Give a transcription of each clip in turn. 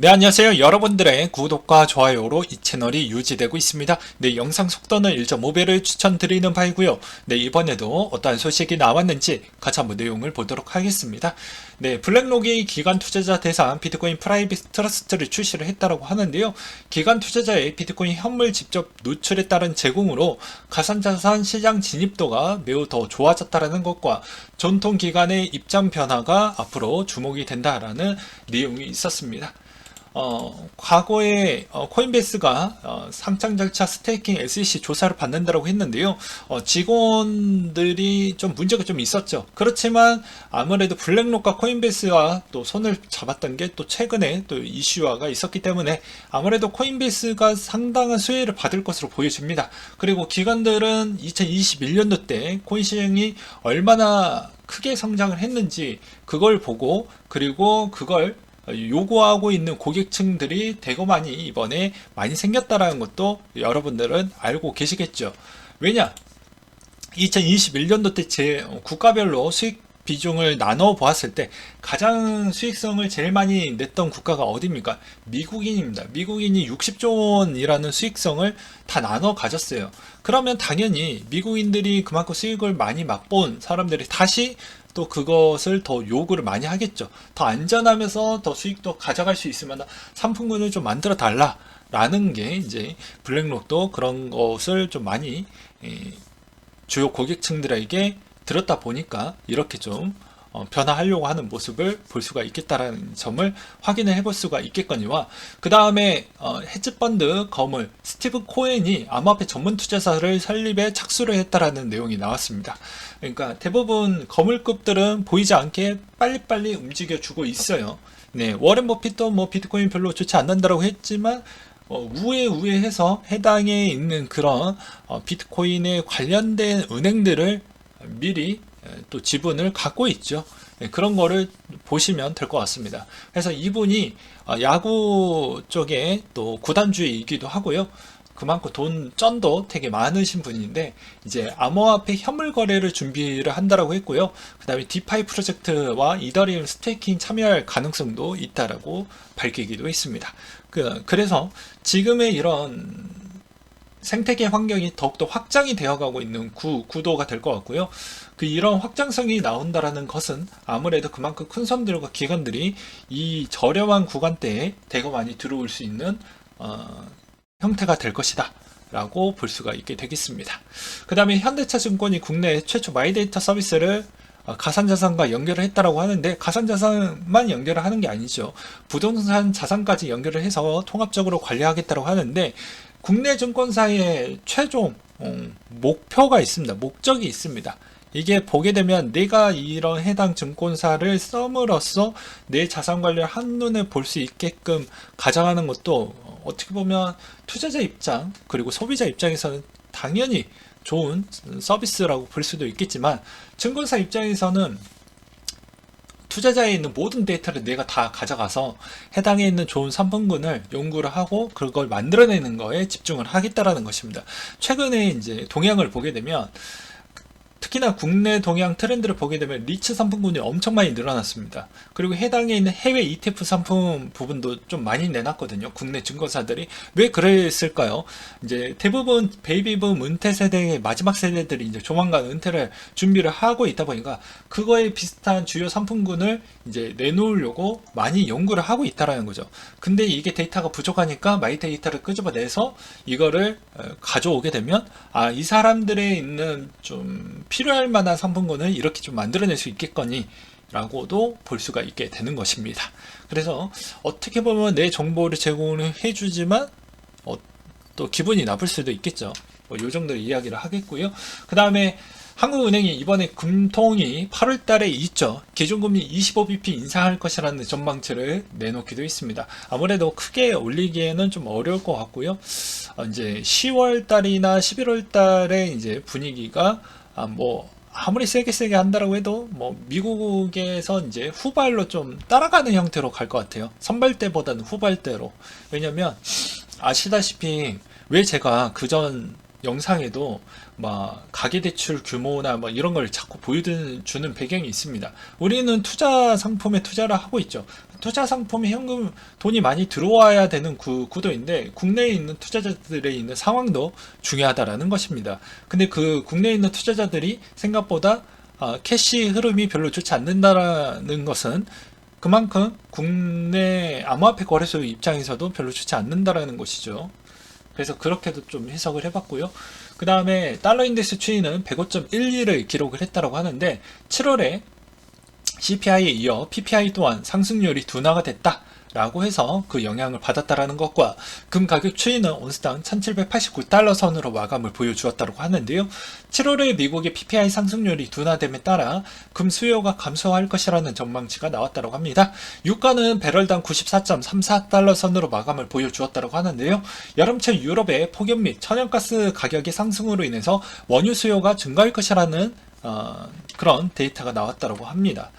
네, 안녕하세요. 여러분들의 구독과 좋아요로 이 채널이 유지되고 있습니다. 네, 영상 속도는 1.5배를 추천드리는 바이고요. 네, 이번에도 어떠한 소식이 나왔는지 같이 한번 내용을 보도록 하겠습니다. 네, 블랙록이 기관 투자자 대상 비트코인 프라이빗 트러스트를 출시를 했다고 하는데요. 기관 투자자의 비트코인 현물 직접 노출에 따른 제공으로 가상자산 시장 진입도가 매우 더 좋아졌다는 것과 전통 기관의 입장 변화가 앞으로 주목이 된다라는 내용이 있었습니다. 과거에 코인베이스가 상장 절차 스테이킹 SEC 조사를 받는다고 했는데요. 직원들이 좀 문제가 좀 있었죠. 그렇지만 아무래도 블랙록과 코인베이스와 또 손을 잡았던 게 또 최근에 또 이슈화가 있었기 때문에 아무래도 코인베이스가 상당한 수혜를 받을 것으로 보여집니다. 그리고 기관들은 2021년도 때 코인 시장이 얼마나 크게 성장을 했는지 그걸 보고, 그리고 그걸 요구하고 있는 고객층들이 대거 많이 이번에 많이 생겼다라는 것도 여러분들은 알고 계시겠죠. 왜냐? 2021년도 때 제 국가별로 수익 비중을 나눠 보았을 때 가장 수익성을 제일 많이 냈던 국가가 어디입니까? 미국인입니다. 미국인이 60조 원이라는 수익성을 다 나눠 가졌어요. 그러면 당연히 미국인들이 그만큼 수익을 많이 맛본 사람들이 다시 또 그것을 더 요구를 많이 하겠죠. 더 안전하면서 더 수익도 가져갈 수 있으면 상품군을 좀 만들어 달라 라는 게 이제 블랙록도 그런 것을 좀 많이 주요 고객층들에게 들었다 보니까 이렇게 좀 변화하려고 하는 모습을 볼 수가 있겠다라는 점을 확인을 해볼 수가 있겠거니와, 그 다음에 헤지펀드 거물 스티브 코엔이 암호화폐 전문 투자사를 설립에 착수를 했다라는 내용이 나왔습니다. 그러니까 대부분 거물급들은 보이지 않게 빨리빨리 움직여주고 있어요. 네, 워렌 버핏도 뭐 비트코인 별로 좋지 않는다고 했지만 우회해서 해당에 있는 그런 비트코인에 관련된 은행들을 미리 또 지분을 갖고 있죠. 그런 거를 보시면 될 것 같습니다. 그래서 이분이 야구 쪽에 또 구단주이기도 하고요. 그만큼 쩐도 되게 많으신 분인데 이제 암호화폐 현물 거래를 준비를 한다라고 했고요. 그 다음에 디파이 프로젝트와 이더리움 스테이킹 참여할 가능성도 있다라고 밝히기도 했습니다. 그래서 지금의 이런 생태계 환경이 더욱더 확장이 되어가고 있는 구도가 될 것 같고요. 이런 확장성이 나온다라는 것은 아무래도 그만큼 큰 손들과 기관들이 이 저렴한 구간대에 대거 많이 들어올 수 있는 형태가 될 것이다 라고 볼 수가 있게 되겠습니다. 그 다음에 현대차증권이 국내 최초 마이데이터 서비스를 가상자산과 연결을 했다라고 하는데, 가상자산만 연결을 하는 게 아니죠. 부동산 자산까지 연결을 해서 통합적으로 관리하겠다고 하는데, 국내 증권사의 최종 목표가 있습니다. 목적이 있습니다. 이게 보게 되면 내가 이런 해당 증권사를 썸으로써 내 자산 관리를 한눈에 볼 수 있게끔 가져가는 것도 어떻게 보면 투자자 입장 그리고 소비자 입장에서는 당연히 좋은 서비스라고 볼 수도 있겠지만, 증권사 입장에서는 투자자에 있는 모든 데이터를 내가 다 가져가서 해당에 있는 좋은 상품군을 연구를 하고 그걸 만들어내는 거에 집중을 하겠다라는 것입니다. 최근에 이제 동향을 보게 되면, 특히나 국내 동향 트렌드를 보게 되면 리츠 상품군이 엄청 많이 늘어났습니다. 그리고 해당에 있는 해외 ETF 상품 부분도 좀 많이 내놨거든요. 국내 증권사들이. 왜 그랬을까요? 이제 대부분 베이비붐 은퇴 세대의 마지막 세대들이 이제 조만간 은퇴를 준비를 하고 있다 보니까 그거에 비슷한 주요 상품군을 이제 내놓으려고 많이 연구를 하고 있다라는 거죠. 근데 이게 데이터가 부족하니까 마이데이터를 끄집어내서 이거를 가져오게 되면 이 사람들의 있는 좀 필요할 만한 상품군을 이렇게 좀 만들어낼 수 있겠거니 라고도 볼 수가 있게 되는 것입니다. 그래서 어떻게 보면 내 정보를 제공을 해주지만 또 기분이 나쁠 수도 있겠죠. 이 정도 이야기를 하겠고요. 그 다음에 한국은행이 이번에 금통이 8월 달에 있죠. 기준금리 25bp 인상할 것이라는 전망치를 내놓기도 했습니다. 아무래도 크게 올리기에는 좀 어려울 것 같고요. 이제 10월 달이나 11월 달에 이제 분위기가 아무리 세게 한다라고 해도 미국에서 이제 후발로 좀 따라가는 형태로 갈 것 같아요. 선발대보다는 후발대로. 왜냐면 아시다시피 왜 제가 그전 영상에도 막 가계대출 규모나 뭐 이런 걸 자꾸 보여주는 배경이 있습니다. 우리는 투자 상품에 투자를 하고 있죠. 투자 상품에 현금 돈이 많이 들어와야 되는 구도인데 국내에 있는 투자자들의 있는 상황도 중요하다라는 것입니다. 근데 그 국내에 있는 투자자들이 생각보다 캐시 흐름이 별로 좋지 않는다라는 것은 그만큼 국내 암호화폐 거래소 입장에서도 별로 좋지 않는다라는 것이죠. 그래서 그렇게도 좀 해석을 해봤고요. 그 다음에 달러 인덱스 추이는 105.11을 기록을 했다고 하는데 7월에 CPI에 이어 PPI 또한 상승률이 둔화가 됐다 라고 해서 그 영향을 받았다라는 것과 금 가격 추이는 온스당 1789달러 선으로 마감을 보여주었다고 하는데요. 7월에 미국의 PPI 상승률이 둔화됨에 따라 금 수요가 감소할 것이라는 전망치가 나왔다고 합니다. 유가는 배럴당 94.34달러 선으로 마감을 보여주었다고 하는데요. 여름철 유럽의 폭염 및 천연가스 가격의 상승으로 인해서 원유 수요가 증가할 것이라는 그런 데이터가 나왔다고 합니다.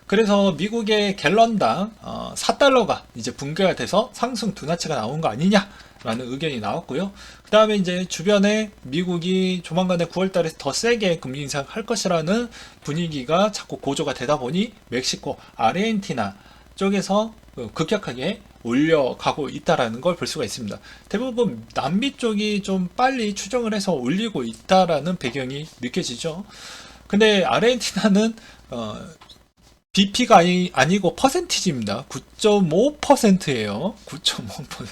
그래서 미국의 갤런당 4달러가 이제 붕괴가 돼서 상승 둔화치가 나온 거 아니냐라는 의견이 나왔고요. 그 다음에 이제 주변에 미국이 조만간에 9월달에 더 세게 금리 인상할 것이라는 분위기가 자꾸 고조가 되다 보니 멕시코, 아르헨티나 쪽에서 급격하게 올려가고 있다라는 걸 볼 수가 있습니다. 대부분 남미 쪽이 좀 빨리 추정을 해서 올리고 있다라는 배경이 느껴지죠. 근데 아르헨티나는 BP가 아니고 퍼센티지입니다. 9.5%예요. 9.5%.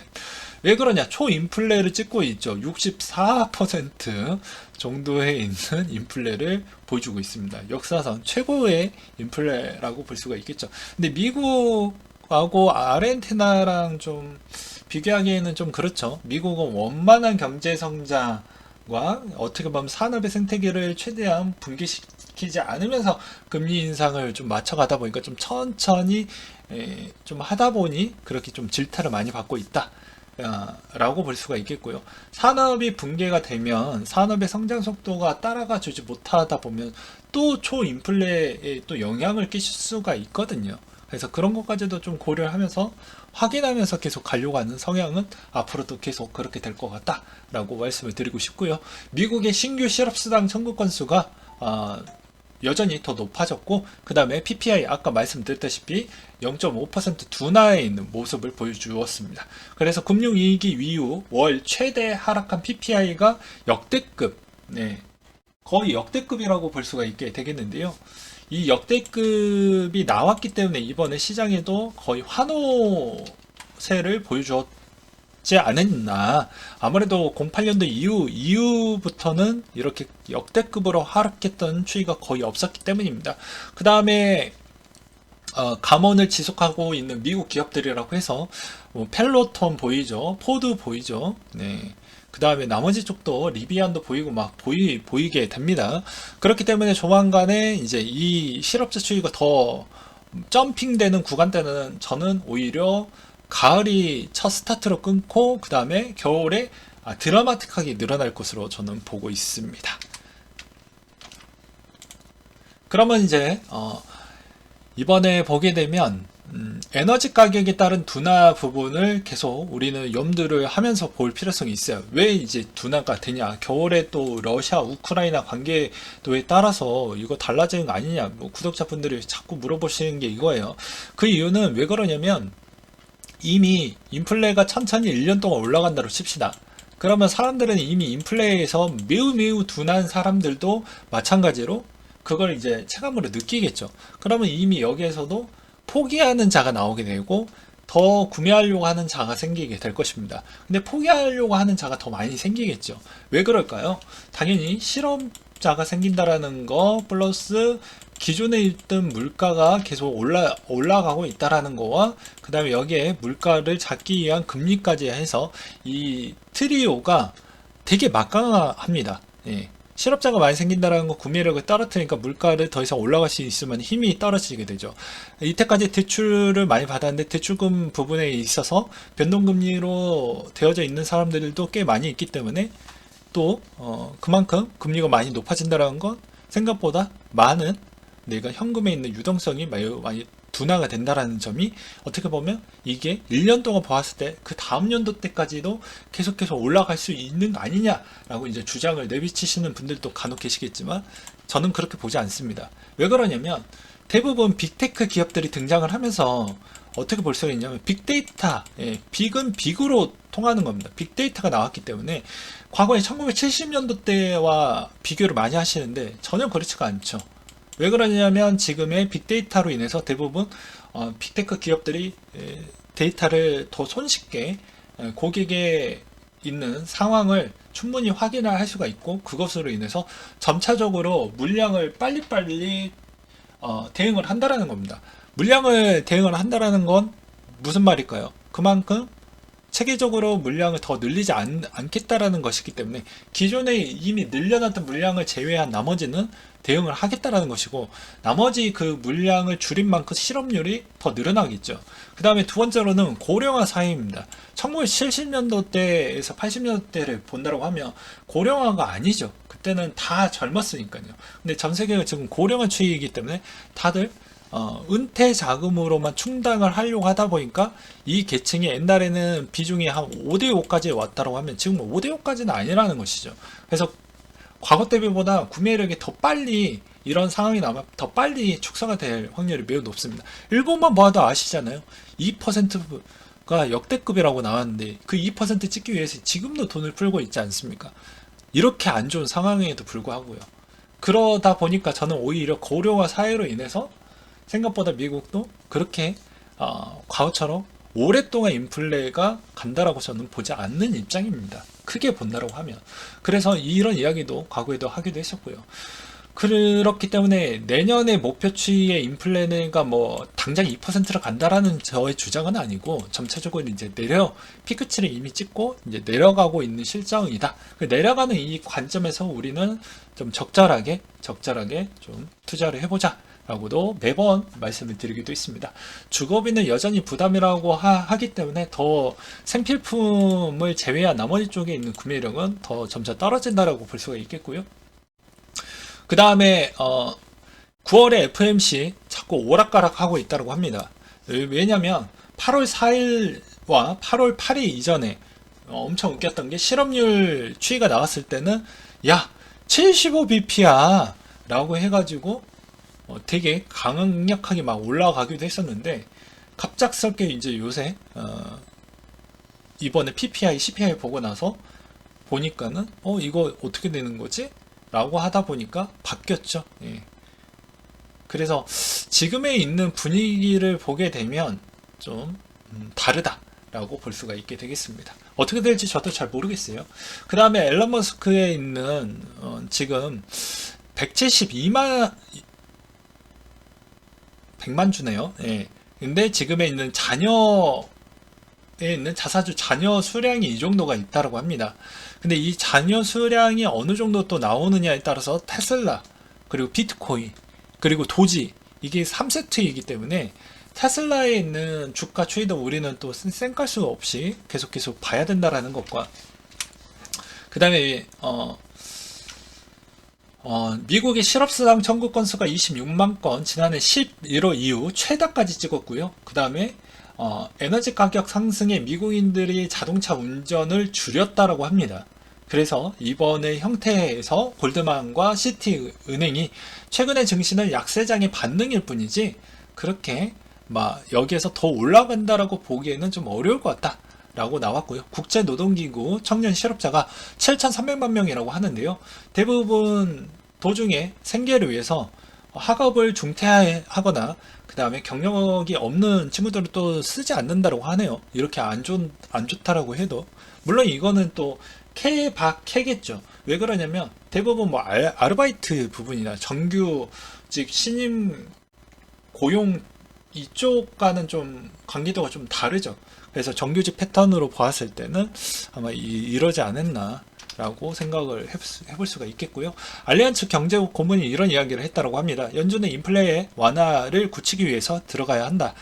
왜 그러냐? 초인플레를 찍고 있죠. 64% 정도에 있는 인플레를 보여주고 있습니다. 역사상 최고의 인플레라고 볼 수가 있겠죠. 근데 미국하고 아르헨티나랑 좀 비교하기에는 좀 그렇죠. 미국은 원만한 경제 성장 어떻게 보면 산업의 생태계를 최대한 붕괴시키지 않으면서 금리 인상을 좀 맞춰가다 보니까 좀 천천히 좀 하다 보니 그렇게 좀 질타를 많이 받고 있다 라고 볼 수가 있겠고요. 산업이 붕괴가 되면 산업의 성장 속도가 따라가 주지 못하다 보면 또 초인플레에 또 영향을 끼칠 수가 있거든요. 그래서 그런 것까지도 좀 고려를 하면서 확인하면서 계속 가려고 하는 성향은 앞으로도 계속 그렇게 될 것 같다 라고 말씀을 드리고 싶고요. 미국의 신규 실업수당 청구 건수가 여전히 더 높아졌고, 그 다음에 PPI 아까 말씀드렸다시피 0.5% 둔화에 있는 모습을 보여주었습니다. 그래서 금융위기 이후 월 최대 하락한 PPI가 역대급, 거의 역대급이라고 볼 수가 있게 되겠는데요. 이 역대급이 나왔기 때문에 이번에 시장에도 거의 환호세를 보여주었지 않았나. 아무래도 08년도 이후부터는 이렇게 역대급으로 하락했던 추이가 거의 없었기 때문입니다. 그 다음에 감원을 지속하고 있는 미국 기업들이라고 해서 펠로톤 보이죠, 포드 보이죠. 그 다음에 나머지 쪽도 리비안도 보이고 막 보이게 됩니다. 그렇기 때문에 조만간에 이제 이 실업자 추이가 더 점핑되는 구간대는 저는 오히려 가을이 첫 스타트로 끊고 그 다음에 겨울에 드라마틱하게 늘어날 것으로 저는 보고 있습니다. 그러면 이제 이번에 보게 되면 에너지 가격에 따른 둔화 부분을 계속 우리는 염두를 하면서 볼 필요성이 있어요. 왜 이제 둔화가 되냐? 겨울에 또 러시아 우크라이나 관계도에 따라서 이거 달라지는 거 아니냐? 구독자분들이 자꾸 물어보시는 게 이거예요. 그 이유는 왜 그러냐면 이미 인플레가 천천히 1년 동안 올라간다고 칩시다. 그러면 사람들은 이미 인플레에서 매우 둔한 사람들도 마찬가지로 그걸 이제 체감으로 느끼겠죠. 그러면 이미 여기에서도 포기하는 자가 나오게 되고 더 구매하려고 하는 자가 생기게 될 것입니다. 근데 포기하려고 하는 자가 더 많이 생기겠죠. 왜 그럴까요? 당연히 실업자가 생긴다라는 거 플러스 기존에 있던 물가가 계속 올라가고 있다라는 거와 그 다음에 여기에 물가를 잡기 위한 금리까지 해서 이 트리오가 되게 막강합니다. 실업자가 많이 생긴다는 거 구매력을 떨어뜨리니까 물가를 더 이상 올라갈 수 있으면 힘이 떨어지게 되죠. 이때까지 대출을 많이 받았는데 대출금 부분에 있어서 변동금리로 되어져 있는 사람들도 꽤 많이 있기 때문에 또 그만큼 금리가 많이 높아진다는 건 생각보다 많은 내가 현금에 있는 유동성이 매우 많이 둔화가 된다라는 점이 어떻게 보면 이게 1년 동안 보았을 때 그 다음 연도 때까지도 계속해서 올라갈 수 있는 거 아니냐라고 이제 주장을 내비치시는 분들도 간혹 계시겠지만 저는 그렇게 보지 않습니다. 왜 그러냐면 대부분 빅테크 기업들이 등장을 하면서 어떻게 볼 수가 있냐면 빅데이터, 빅은 빅으로 통하는 겁니다. 빅데이터가 나왔기 때문에 과거에 1970년도 때와 비교를 많이 하시는데 전혀 그렇지가 않죠. 왜 그러냐면 지금의 빅데이터로 인해서 대부분 빅테크 기업들이 데이터를 더 손쉽게 고객에 있는 상황을 충분히 확인을 할 수가 있고 그것으로 인해서 점차적으로 물량을 빨리빨리 대응을 한다라는 겁니다. 물량을 대응을 한다라는 건 무슨 말일까요? 그만큼 체계적으로 물량을 더 늘리지 않겠다라는 것이기 때문에 기존에 이미 늘려놨던 물량을 제외한 나머지는 대응을 하겠다라는 것이고 나머지 그 물량을 줄인 만큼 실업률이 더 늘어나겠죠. 그 다음에 두 번째로는 고령화 사회입니다. 1970년도대에서 80년대를 본다고 하면 고령화가 아니죠. 그때는 다 젊었으니까요. 근데 전 세계가 지금 고령화 추이이기 때문에 다들 은퇴 자금으로만 충당을 하려고 하다 보니까 이 계층이 옛날에는 비중이 한 5대5까지 왔다고 하면 지금 5대5까지는 아니라는 것이죠. 그래서 과거 대비보다 구매력이 더 빨리 이런 상황이 나면 더 빨리 축소가 될 확률이 매우 높습니다. 일본만 봐도 아시잖아요. 2%가 역대급이라고 나왔는데 그 2% 찍기 위해서 지금도 돈을 풀고 있지 않습니까? 이렇게 안 좋은 상황에도 불구하고요. 그러다 보니까 저는 오히려 고령화 사회로 인해서 생각보다 미국도 그렇게 과거처럼 오랫동안 인플레가 간다라고 저는 보지 않는 입장입니다. 크게 본다라고 하면. 그래서 이런 이야기도 과거에도 하기도 했었고요. 그렇기 때문에 내년의 목표치의 인플레가 뭐 당장 2%를 간다라는 저의 주장은 아니고 점차적으로 이제 피크치를 이미 찍고 이제 내려가고 있는 실정이다. 내려가는 이 관점에서 우리는 좀 적절하게 좀 투자를 해보자. 라고도 매번 말씀을 드리기도 있습니다. 주거비는 여전히 부담이라고 하기 때문에 더 생필품을 제외한 나머지 쪽에 있는 구매력은 더 점차 떨어진다라고 볼 수가 있겠고요. 그 다음에 9월에 FMC 자꾸 오락가락하고 있다고 합니다. 왜냐면 8월 4일과 8월 8일 이전에 엄청 웃겼던 게 실업률 추이가 나왔을 때는 야 75bp야 라고 해가지고 되게 강력하게 막 올라가기도 했었는데 갑작스럽게 이제 요새 이번에 PPI, CPI 보고 나서 보니까는 이거 어떻게 되는 거지? 라고 하다 보니까 바뀌었죠. 예. 그래서 지금에 있는 분위기를 보게 되면 좀 다르다 라고 볼 수가 있게 되겠습니다. 어떻게 될지 저도 잘 모르겠어요. 그 다음에 앨런 머스크에 있는 지금 100만 주네요. 예. 근데 지금에 있는 자사주 잔여 수량이 이 정도가 있다고 합니다. 근데 이 잔여 수량이 어느 정도 또 나오느냐에 따라서 테슬라, 그리고 비트코인, 그리고 도지, 이게 3세트이기 때문에 테슬라에 있는 주가 추이도 우리는 또 쌩깔 수 없이 계속 봐야 된다라는 것과 그 다음에 미국의 실업수당 청구 건수가 26만 건, 지난해 11월 이후 최다까지 찍었고요. 그 다음에 에너지 가격 상승에 미국인들이 자동차 운전을 줄였다라고 합니다. 그래서 이번의 형태에서 골드만과 시티은행이 최근의 증시는 약세장의 반등일 뿐이지 그렇게 막 여기에서 더 올라간다라고 보기에는 좀 어려울 것 같다 라고 나왔고요. 국제노동기구 청년 실업자가 7,300만 명이라고 하는데요. 대부분 도중에 생계를 위해서 학업을 중퇴하거나 그 다음에 경력이 없는 친구들은 또 쓰지 않는다고 하네요. 이렇게 안 좋다라고 해도 물론 이거는 또 캐겠죠. 왜 그러냐면 대부분 뭐 아르바이트 부분이나 정규직 신임 고용 이쪽과는 좀 관계도가 좀 다르죠. 그래서 정규직 패턴으로 보았을 때는 아마 이러지 않았나 라고 생각을 해볼 수가 있겠고요. 알리안츠 경제고문이 이런 이야기를 했다고 합니다. 연준은 인플레 완화를 굳히기 위해서 들어가야 한다.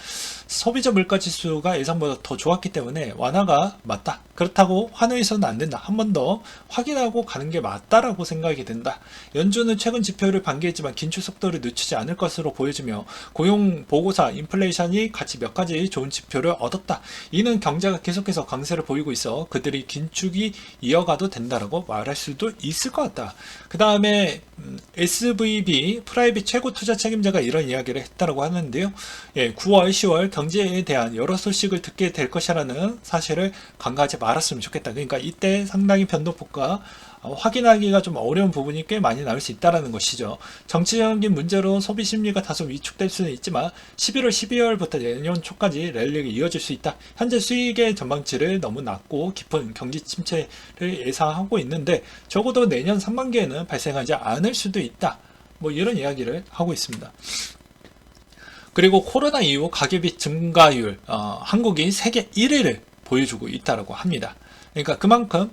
소비자 물가지수가 예상보다 더 좋았기 때문에 완화가 맞다. 그렇다고 환호해서는 안 된다. 한 번 더 확인하고 가는 게 맞다라고 생각이 된다. 연준은 최근 지표를 반기했지만 긴축 속도를 늦추지 않을 것으로 보여지며 고용 보고서, 인플레이션이 같이 몇 가지 좋은 지표를 얻었다. 이는 경제가 계속해서 강세를 보이고 있어 그들이 긴축이 이어가도 된다라고 말할 수도 있을 것 같다. 그 다음에 SVB 프라이빗 최고 투자 책임자가 이런 이야기를 했다라고 하는데요. 9월, 10월 경제에 대한 여러 소식을 듣게 될 것이라는 사실을 간과하지 말았으면 좋겠다. 그러니까 이때 상당히 변동폭과 확인하기가 좀 어려운 부분이 꽤 많이 나올 수 있다는 것이죠. 정치적인 문제로 소비 심리가 다소 위축될 수는 있지만 11월, 12월부터 내년 초까지 랠리가 이어질 수 있다. 현재 수익의 전망치를 너무 낮고 깊은 경기 침체를 예상하고 있는데 적어도 내년 상반기에는 발생하지 않을 수도 있다. 뭐 이런 이야기를 하고 있습니다. 그리고 코로나 이후 가계비 증가율, 한국이 세계 1위를 보여주고 있다고 합니다. 그러니까 그만큼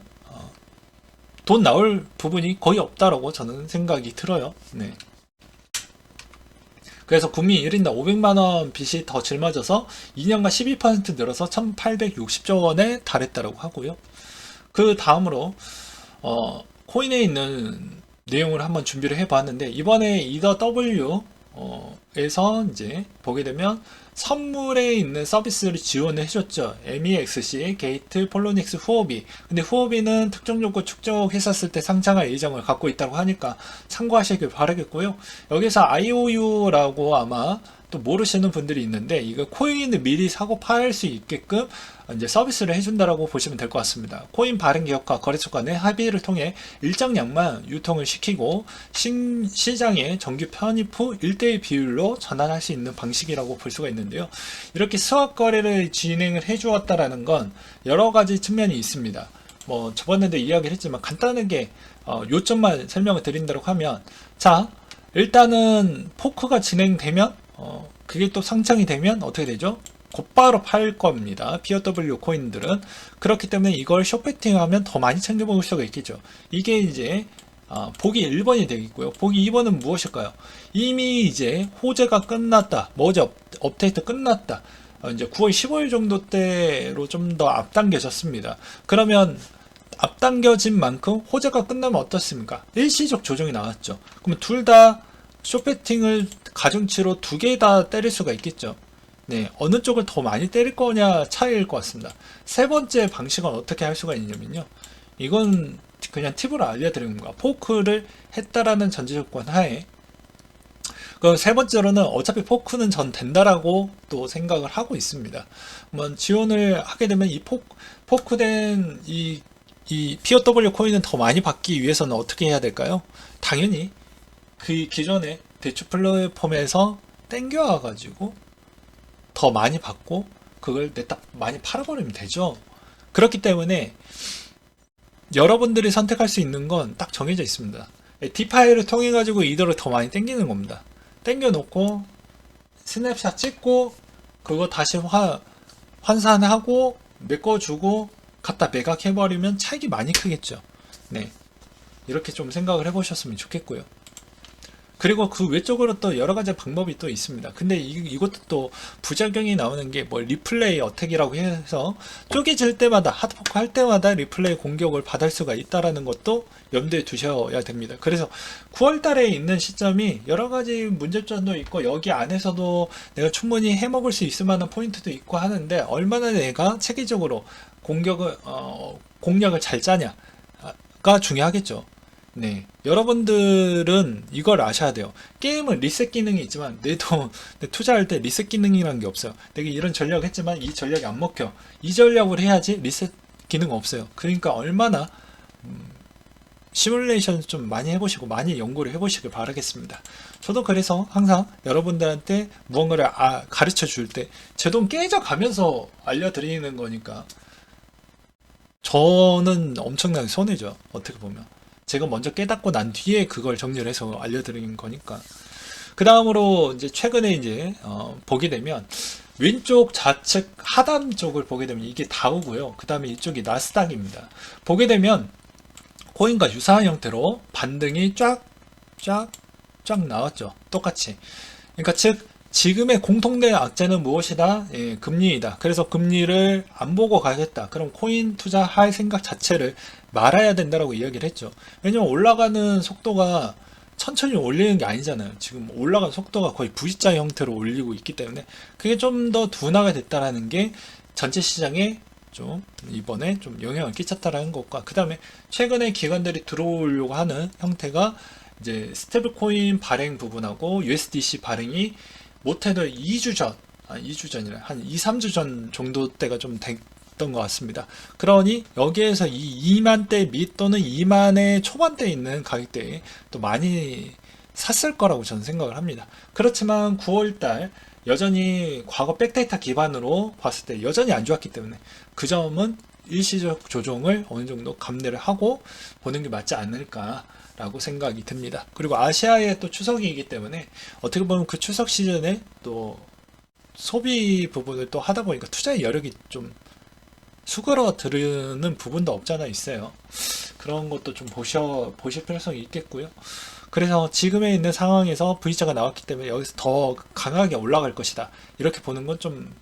돈 나올 부분이 거의 없다라고 저는 생각이 들어요. 네. 그래서 국민 1인당 500만원 빚이 더 짊어져서 2년간 12% 늘어서 1860조 원에 달했다고 하고요. 그 다음으로 코인에 있는 내용을 한번 준비를 해봤는데 이번에 이더 W 에서 이제 보게 되면 선물에 있는 서비스를 지원을 해줬죠. MEXC, 게이트, 폴로닉스, 후오비. 근데 후오비는 특정 요구 축적했었을 때 상장할 예정을 갖고 있다고 하니까 참고하시길 바라겠고요. 여기서 IOU라고 아마 또 모르시는 분들이 있는데 이거 코인을 미리 사고 팔 수 있게끔 이제 서비스를 해준다라고 보시면 될 것 같습니다. 코인 발행 기업과 거래소 간의 합의를 통해 일정량만 유통을 시키고 시장에 정규 편입 후 1대1 비율로 전환할 수 있는 방식이라고 볼 수가 있는데요. 이렇게 스왑 거래를 진행을 해주었다라는 건 여러 가지 측면이 있습니다. 뭐 저번에도 이야기를 했지만 간단하게 요점만 설명을 드린다고 하면 자 일단은 포크가 진행되면 그게 또 상장이 되면 어떻게 되죠? 곧바로 팔 겁니다. POW 코인들은. 그렇기 때문에 이걸 숏배팅하면 더 많이 챙겨먹을 수가 있겠죠. 이게 이제 보기 1번이 되겠고요. 보기 2번은 무엇일까요? 이미 이제 호재가 끝났다. 뭐죠? 업데이트 끝났다. 이제 9월 15일 정도 때로 좀 더 앞당겨졌습니다. 그러면 앞당겨진 만큼 호재가 끝나면 어떻습니까? 일시적 조정이 나왔죠. 그러면 둘 다 숏배팅을 가중치로 두 개 다 때릴 수가 있겠죠. 네, 어느 쪽을 더 많이 때릴 거냐 차이일 것 같습니다. 세 번째 방식은 어떻게 할 수가 있냐면요. 이건 그냥 팁으로 알려드리는 거야. 포크를 했다라는 전제조건 하에 그 세 번째로는 어차피 포크는 전 된다라고 또 생각을 하고 있습니다. 한번 지원을 하게 되면 이 포크된 이 POW 코인은 더 많이 받기 위해서는 어떻게 해야 될까요? 당연히 그 기존의 대출 플랫폼에서 땡겨와 가지고 더 많이 받고 그걸 냈다 많이 팔아버리면 되죠. 그렇기 때문에 여러분들이 선택할 수 있는 건 딱 정해져 있습니다. 디파이를 통해 가지고 이더를 더 많이 땡기는 겁니다. 땡겨 놓고 스냅샷 찍고 그거 다시 환산하고 메꿔주고 갖다 매각해버리면 차익이 많이 크겠죠. 네, 이렇게 좀 생각을 해보셨으면 좋겠고요. 그리고 그 외적으로 또 여러 가지 방법이 또 있습니다. 근데 이것도 또 부작용이 나오는 게 뭐 리플레이 어택이라고 해서 쪼개질 때마다 하드포크 할 때마다 리플레이 공격을 받을 수가 있다라는 것도 염두에 두셔야 됩니다. 그래서 9월 달에 있는 시점이 여러 가지 문제점도 있고 여기 안에서도 내가 충분히 해먹을 수 있을 만한 포인트도 있고 하는데 얼마나 내가 체계적으로 공략을 잘 짜냐가 중요하겠죠. 네, 여러분들은 이걸 아셔야 돼요. 게임은 리셋 기능이 있지만 내 투자할 때 리셋 기능이라는 게 없어요. 내가 이런 전략을 했지만 이 전략이 안 먹혀. 이 전략을 해야지 리셋 기능 없어요. 그러니까 얼마나 시뮬레이션 좀 많이 해보시고 많이 연구를 해보시길 바라겠습니다. 저도 그래서 항상 여러분들한테 무언가를 가르쳐 줄 때 제 돈 깨져가면서 알려드리는 거니까 저는 엄청나게 손해죠. 어떻게 보면. 제가 먼저 깨닫고 난 뒤에 그걸 정리를 해서 알려드리는 거니까. 그 다음으로 이제 최근에 이제 보게 되면 왼쪽 좌측 하단 쪽을 보게 되면 이게 다우고요. 그 다음에 이쪽이 나스닥입니다. 보게 되면 코인과 유사한 형태로 반등이 쫙 나왔죠. 똑같이. 그러니까 즉 지금의 공통된 악재는 무엇이다? 예, 금리이다. 그래서 금리를 안 보고 가겠다. 그럼 코인 투자할 생각 자체를 말아야 된다라고 이야기를 했죠. 왜냐면 올라가는 속도가 천천히 올리는 게 아니잖아요. 지금 올라가는 속도가 거의 V자 형태로 올리고 있기 때문에 그게 좀 더 둔화가 됐다라는 게 전체 시장에 좀 이번에 좀 영향을 끼쳤다라는 것과, 그 다음에 최근에 기관들이 들어오려고 하는 형태가 이제 스테이블 코인 발행 부분하고 USDC 발행이 못해도 2주 전, 2주 전이라 한 2, 3주 전 정도 때가 좀 됐던 것 같습니다. 그러니 여기에서 이 2만대 밑 또는 2만의 초반대에 있는 가격대에 또 많이 샀을 거라고 저는 생각을 합니다. 그렇지만 9월달 여전히 과거 백데이터 기반으로 봤을 때 여전히 안 좋았기 때문에 그 점은 일시적 조정을 어느 정도 감내를 하고 보는 게 맞지 않을까라고 생각이 듭니다. 그리고 아시아의 또 추석이기 때문에 어떻게 보면 그 추석 시즌에 또 소비 부분을 또 하다 보니까 투자의 여력이 좀 수그러드는 부분도 없잖아 있어요. 그런 것도 좀 보실 필요성이 있겠고요. 그래서 지금에 있는 상황에서 V자가 나왔기 때문에 여기서 더 강하게 올라갈 것이다, 이렇게 보는 건 좀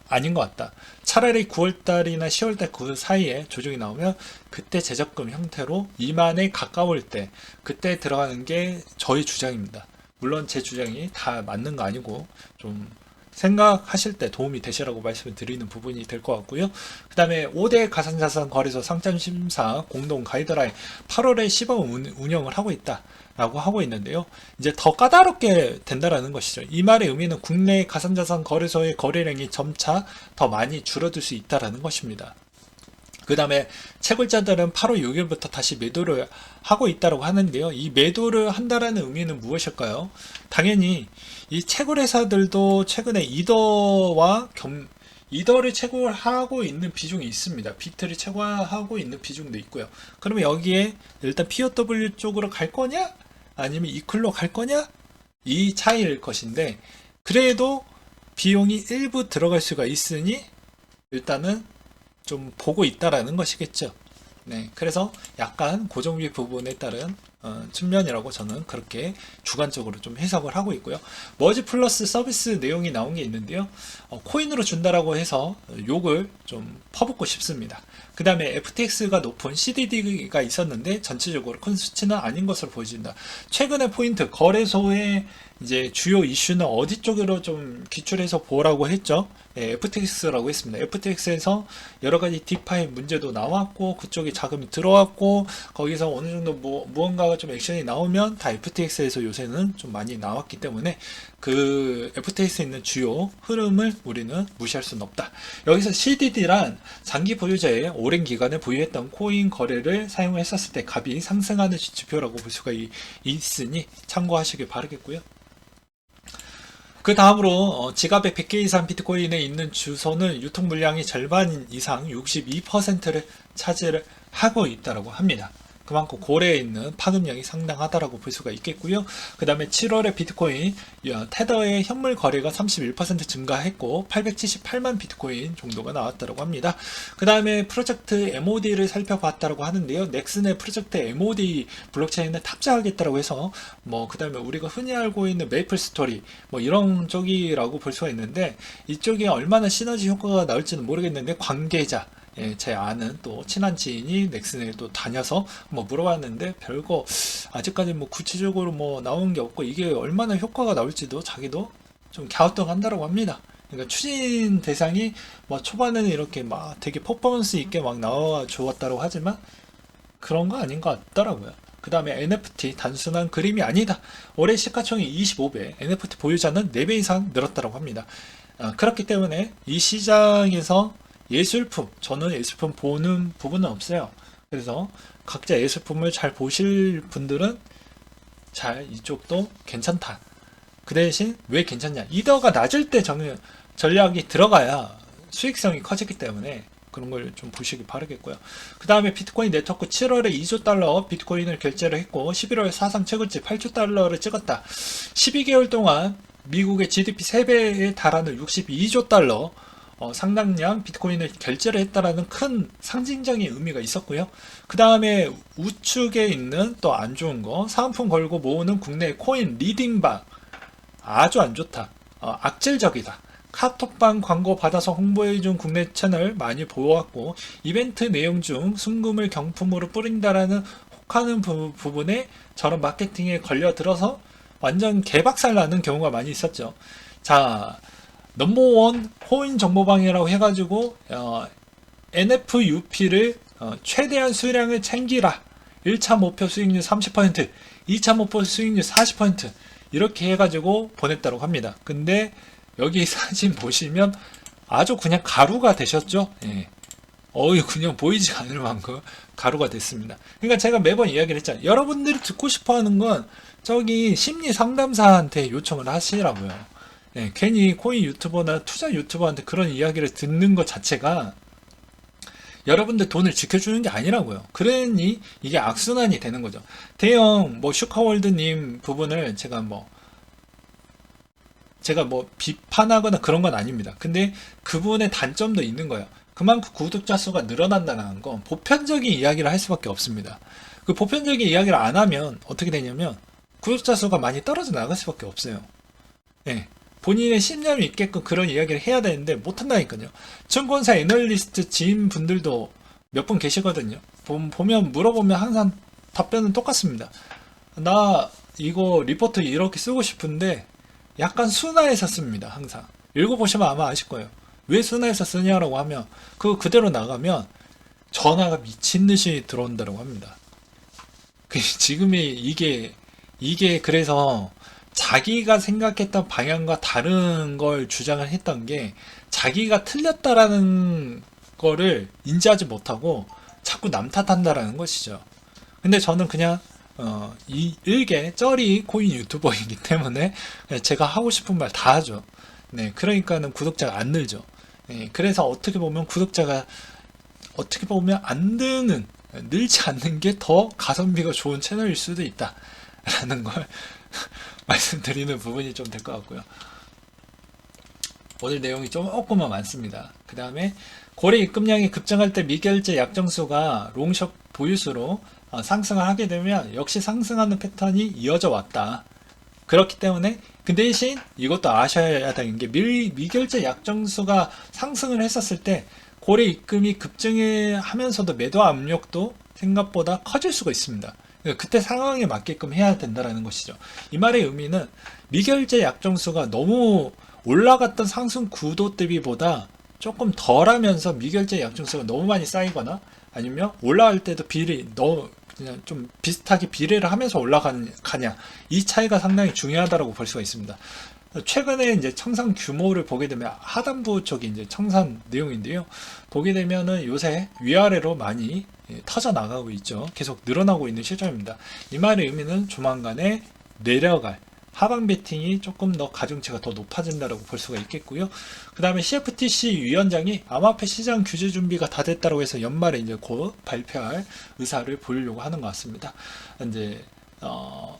아닌 것 같다. 차라리 9월달이나 10월달 그 사이에 조정이 나오면 그때 재적금 형태로 2만에 가까울 때 그때 들어가는 게 저희 주장입니다. 물론 제 주장이 다 맞는 거 아니고 좀 생각하실 때 도움이 되시라고 말씀을 드리는 부분이 될 것 같고요. 그 다음에 5대 가상자산 거래소 상장심사 공동 가이드라인 8월에 시범 운영을 하고 있다 라고 하고 있는데요. 이제 더 까다롭게 된다라는 것이죠. 이 말의 의미는 국내 가상자산 거래소의 거래량이 점차 더 많이 줄어들 수 있다라는 것입니다. 그 다음에 채굴자들은 8월 6일부터 다시 매도를 하고 있다고 하는데요. 이 매도를 한다라는 의미는 무엇일까요? 당연히 이 채굴회사들도 최근에 이더를 채굴하고 있는 비중이 있습니다. 비트를 채굴하고 있는 비중도 있고요. 그러면 여기에 일단 POW 쪽으로 갈 거냐? 아니면 이클로 갈 거냐? 이 차이일 것인데, 그래도 비용이 일부 들어갈 수가 있으니 일단은 좀 보고 있다라는 것이겠죠. 네, 그래서 약간 고정비 부분에 따른 측면이라고 저는 그렇게 주관적으로 좀 해석을 하고 있고요. 머지 플러스 서비스 내용이 나온 게 있는데요. 코인으로 준다라고 해서 욕을 좀 퍼붓고 싶습니다. 그 다음에 FTX가 높은 CDD가 있었는데 전체적으로 큰 수치는 아닌 것으로 보여진다. 최근에 포인트 거래소의 이제 주요 이슈는 어디 쪽으로 좀 기출해서 보라고 했죠. 네, FTX라고 했습니다. FTX에서 여러 가지 디파이 문제도 나왔고 그쪽에 자금이 들어왔고 거기서 어느 정도 무언가가 좀 액션이 나오면 다 FTX에서 요새는 좀 많이 나왔기 때문에 그 FTX에 있는 주요 흐름을 우리는 무시할 수는 없다. 여기서 CDD란 장기 보유자의 오랜 기간을 보유했던 코인 거래를 사용했었을 때 값이 상승하는 지표라고 볼 수가 있으니 참고하시길 바라겠고요. 그 다음으로 지갑에 100개 이상 비트코인에 있는 주소는 유통 물량의 절반 이상 62%를 차지를 하고 있다고 합니다. 그만큼 고래에 있는 파급력이 상당하다라고 볼 수가 있겠고요. 그 다음에 7월에 비트코인 테더의 현물 거래가 31% 증가했고 878만 비트코인 정도가 나왔다고 합니다. 그 다음에 프로젝트 MOD를 살펴봤다고 하는데요. 넥슨의 프로젝트 MOD 블록체인을 탑재하겠다고 해서 그 다음에 우리가 흔히 알고 있는 메이플 스토리 이런 쪽이라고 볼 수가 있는데, 이쪽에 얼마나 시너지 효과가 나올지는 모르겠는데 관계자, 제 아는 또 친한 지인이 넥슨에 또 다녀서 물어봤는데 별거 아직까지 구체적으로 나온 게 없고 이게 얼마나 효과가 나올지도 자기도 좀 갸우뚱한다라고 합니다. 그러니까 추진 대상이 초반에는 이렇게 되게 퍼포먼스 있게 나와 주었다고 하지만 그런 거 아닌 것 같더라고요. 그 다음에 NFT 단순한 그림이 아니다. 올해 시가총액 25배, NFT 보유자는 4배 이상 늘었다고 합니다. 그렇기 때문에 이 시장에서 예술품, 저는 예술품 보는 부분은 없어요. 그래서 각자 예술품을 잘 보실 분들은 잘 이쪽도 괜찮다. 그 대신 왜 괜찮냐? 이더가 낮을 때 전략이 들어가야 수익성이 커지기 때문에 그런 걸 좀 보시기 바라겠고요. 그 다음에 비트코인 네트워크 7월에 2조 달러 비트코인을 결제를 했고 11월 사상 최고치 8조 달러를 찍었다. 12개월 동안 미국의 GDP 3배에 달하는 62조 달러 상당량 비트코인을 결제를 했다라는 큰 상징적인 의미가 있었고요. 그 다음에 우측에 있는 또 안 좋은 거, 사은품 걸고 모으는 국내 코인 리딩방 아주 안 좋다. 악질적이다. 카톡방 광고 받아서 홍보해준 국내 채널 많이 보았고 이벤트 내용 중 순금을 경품으로 뿌린다라는 혹하는 부분에 저런 마케팅에 걸려들어서 완전 개박살 나는 경우가 많이 있었죠. 자, 넘버원 코인 정보방이라고 해가지고 NFUP를 최대한 수량을 챙기라. 1차 목표 수익률 30%, 2차 목표 수익률 40% 이렇게 해가지고 보냈다고 합니다. 근데 여기 사진 보시면 아주 그냥 가루가 되셨죠? 예. 그냥 보이지 않을 만큼 가루가 됐습니다. 그러니까 제가 매번 이야기를 했잖아요. 여러분들이 듣고 싶어 하는 건 저기 심리 상담사한테 요청을 하시라고요. 예, 괜히 코인 유튜버나 투자 유튜버한테 그런 이야기를 듣는 것 자체가 여러분들 돈을 지켜주는 게 아니라고요. 그러니 이게 악순환이 되는 거죠. 대형 슈카월드님 부분을 제가 비판하거나 그런 건 아닙니다. 근데 그분의 단점도 있는 거예요. 그만큼 구독자 수가 늘어난다는 건 보편적인 이야기를 할 수밖에 없습니다. 그 보편적인 이야기를 안 하면 어떻게 되냐면 구독자 수가 많이 떨어져 나갈 수밖에 없어요. 예. 본인의 신념이 있게끔 그런 이야기를 해야 되는데 못한다니까요. 증권사 애널리스트 지인분들도 몇 분 계시거든요. 보면 물어보면 항상 답변은 똑같습니다. 나 이거 리포트 이렇게 쓰고 싶은데 약간 순화해서 씁니다. 항상 읽어보시면 아마 아실 거예요. 왜 순화해서 쓰냐라고 하면 그대로 나가면 전화가 미친듯이 들어온다고 합니다. 지금의 이게 그래서 자기가 생각했던 방향과 다른 걸 주장을 했던 게 자기가 틀렸다라는 거를 인지하지 못하고 자꾸 남 탓한다라는 것이죠. 근데 저는 그냥 일개 쩌리 코인 유튜버이기 때문에 제가 하고 싶은 말 다 하죠. 네, 그러니까는 구독자가 안 늘죠. 네, 그래서 어떻게 보면 구독자가 늘지 않는 게 더 가성비가 좋은 채널일 수도 있다라는 걸 말씀드리는 부분이 좀 될 것 같고요. 오늘 내용이 조금만 많습니다. 그 다음에 거래 입금량이 급증할 때 미결제 약정수가 롱숏 보유수로 상승을 하게 되면 역시 상승하는 패턴이 이어져 왔다. 그렇기 때문에 그 대신 이것도 아셔야 되는 게 미결제 약정수가 상승을 했었을 때 거래 입금이 급증하면서도 매도 압력도 생각보다 커질 수가 있습니다. 그때 상황에 맞게끔 해야 된다는 것이죠. 이 말의 의미는 미결제 약정수가 너무 올라갔던 상승 구도 대비보다 조금 덜하면서 미결제 약정수가 너무 많이 쌓이거나 아니면 올라갈 때도 그냥 좀 비슷하게 비례를 하면서 올라가냐 이 차이가 상당히 중요하다고 볼 수가 있습니다. 최근에 이제 청산 규모를 보게 되면 하단부 쪽이 이제 청산 내용인데요. 보게 되면은 요새 위아래로 많이 터져 나가고 있죠. 계속 늘어나고 있는 실정입니다. 이 말의 의미는 조만간에 내려갈 하방 베팅이 조금 더 가중치가 더 높아진다고 볼 수가 있겠고요. 그 다음에 CFTC 위원장이 암호화폐 시장 규제 준비가 다 됐다고 해서 연말에 이제 곧 발표할 의사를 보이려고 하는 것 같습니다. 이제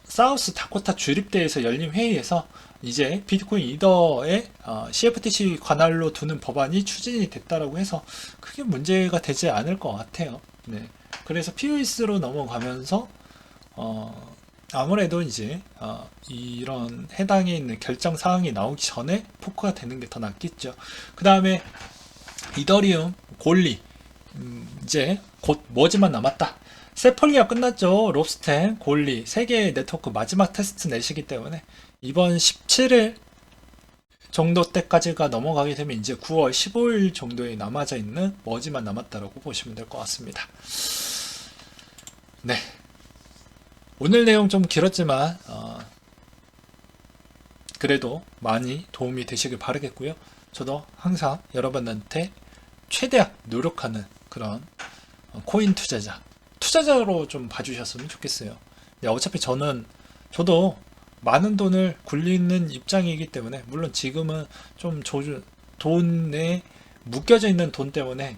사우스 다코타 주립대에서 열린 회의에서 이제 비트코인 이더에 CFTC 관할로 두는 법안이 추진이 됐다라고 해서 크게 문제가 되지 않을 것 같아요. 네. 그래서 POS로 넘어가면서 아무래도 이제 이런 해당에 있는 결정 사항이 나오기 전에 포크가 되는 게 더 낫겠죠. 그 다음에 이더리움, 골리 이제 곧 머지만 남았다. 세펄리아 끝났죠. 롭스텐, 골리 3개의 네트워크 마지막 테스트 내시기 때문에 이번 17일 정도 때까지가 넘어가게 되면 이제 9월 15일 정도에 남아져 있는 머지만 남았다라고 보시면 될 것 같습니다. 네. 오늘 내용 좀 길었지만 그래도 많이 도움이 되시길 바라겠고요. 저도 항상 여러분한테 최대한 노력하는 그런 코인 투자자로 좀 봐주셨으면 좋겠어요. 네, 어차피 저도 많은 돈을 굴리는 입장이기 때문에 물론 지금은 좀 돈에 묶여져 있는 돈 때문에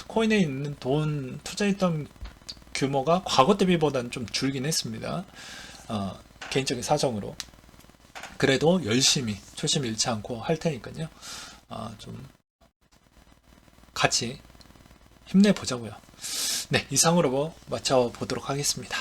코인에 있는 돈 투자했던 규모가 과거 대비보다는 좀 줄긴 했습니다. 개인적인 사정으로 그래도 열심히 초심 잃지 않고 할 테니까요. 좀 같이 힘내보자고요. 네, 이상으로 마쳐보도록 하겠습니다.